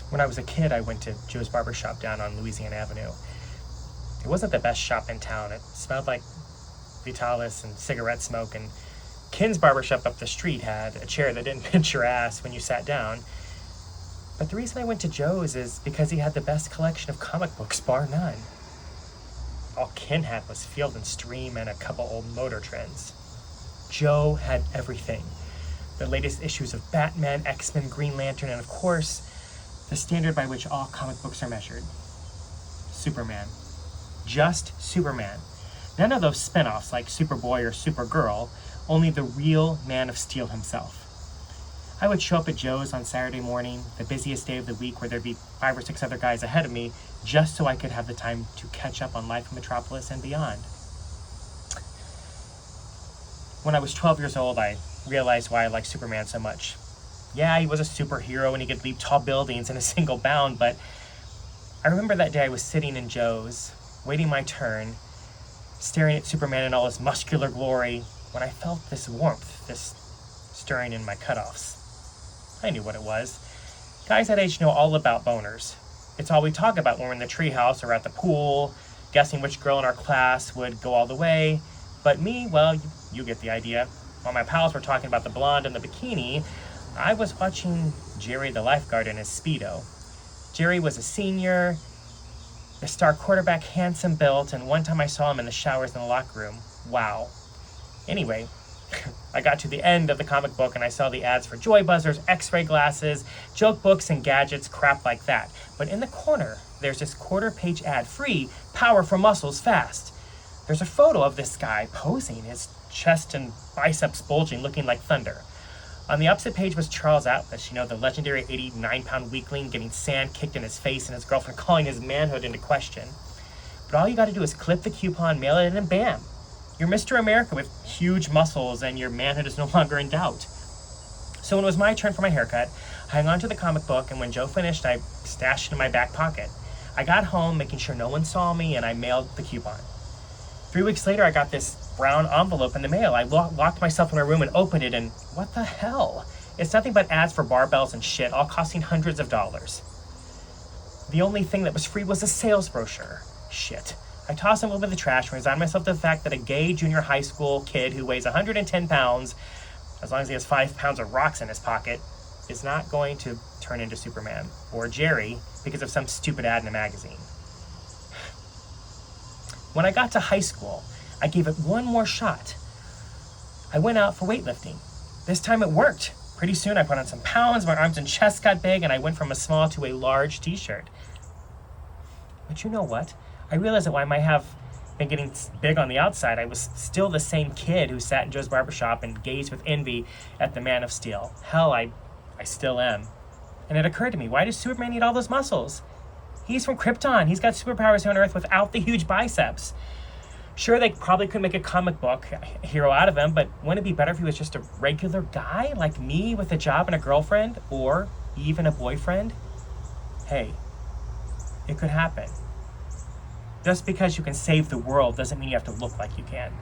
When I was a kid, I went to Joe's Barber Shop down on Louisiana Avenue. It wasn't the best shop in town. It smelled like Vitalis and cigarette smoke, and Ken's Barbershop up the street had a chair that didn't pinch your ass when you sat down. But the reason I went to Joe's is because he had the best collection of comic books, bar none. All Ken had was Field and Stream and a couple old Motor Trends. Joe had everything. The latest issues of Batman, X-Men, Green Lantern, and of course, the standard by which all comic books are measured. Superman. Just Superman. None of those spin-offs like Superboy or Supergirl, only the real Man of Steel himself. I would show up at Joe's on Saturday morning, the busiest day of the week where there'd be 5 or 6 other guys ahead of me, just so I could have the time to catch up on life in Metropolis and beyond. When I was 12 years old, I realized why I liked Superman so much. Yeah, he was a superhero and he could leap tall buildings in a single bound, but I remember that day I was sitting in Joe's, waiting my turn, staring at Superman in all his muscular glory, when I felt this warmth, this stirring in my cutoffs. I knew what it was. Guys that age know all about boners. It's all we talk about when we're in the treehouse or at the pool, guessing which girl in our class would go all the way. But me, well, you get the idea. While my pals were talking about the blonde and the bikini, I was watching Jerry the lifeguard in his Speedo. Jerry was a senior, a star quarterback, handsome built, and one time I saw him in the showers in the locker room. Wow. Anyway, I got to the end of the comic book and I saw the ads for joy buzzers, x-ray glasses, joke books, and gadgets, crap like that. But in the corner, there's this quarter-page ad, free, power for muscles fast. There's a photo of this guy posing, his chest and biceps bulging, looking like thunder. On the opposite page was Charles Atlas, the legendary 89-pound weakling getting sand kicked in his face and his girlfriend calling his manhood into question. But all you gotta do is clip the coupon, mail it in, and bam! You're Mr. America with huge muscles and your manhood is no longer in doubt. So when it was my turn for my haircut, I hung on to the comic book, and when Joe finished, I stashed it in my back pocket. I got home, making sure no one saw me, and I mailed the coupon. 3 weeks later, I got this brown envelope in the mail. I locked myself in my room and opened it, and what the hell? It's nothing but ads for barbells and shit, all costing hundreds of dollars. The only thing that was free was a sales brochure. Shit. I tossed them over the trash and resigned myself to the fact that a gay junior high school kid who weighs 110 pounds, as long as he has 5 pounds of rocks in his pocket, is not going to turn into Superman or Jerry because of some stupid ad in a magazine. When I got to high school, I gave it one more shot. I went out for weightlifting. This time it worked. Pretty soon I put on some pounds, my arms and chest got big, and I went from a small to a large t-shirt. But you know what? I realized that while I might have been getting big on the outside, I was still the same kid who sat in Joe's barbershop and gazed with envy at the Man of Steel. Hell, I still am. And it occurred to me, why does Superman need all those muscles? He's from Krypton. He's got superpowers on Earth without the huge biceps. Sure, they probably could make a comic book hero out of him, but wouldn't it be better if he was just a regular guy like me with a job and a girlfriend, or even a boyfriend? Hey, it could happen. Just because you can save the world doesn't mean you have to look like you can.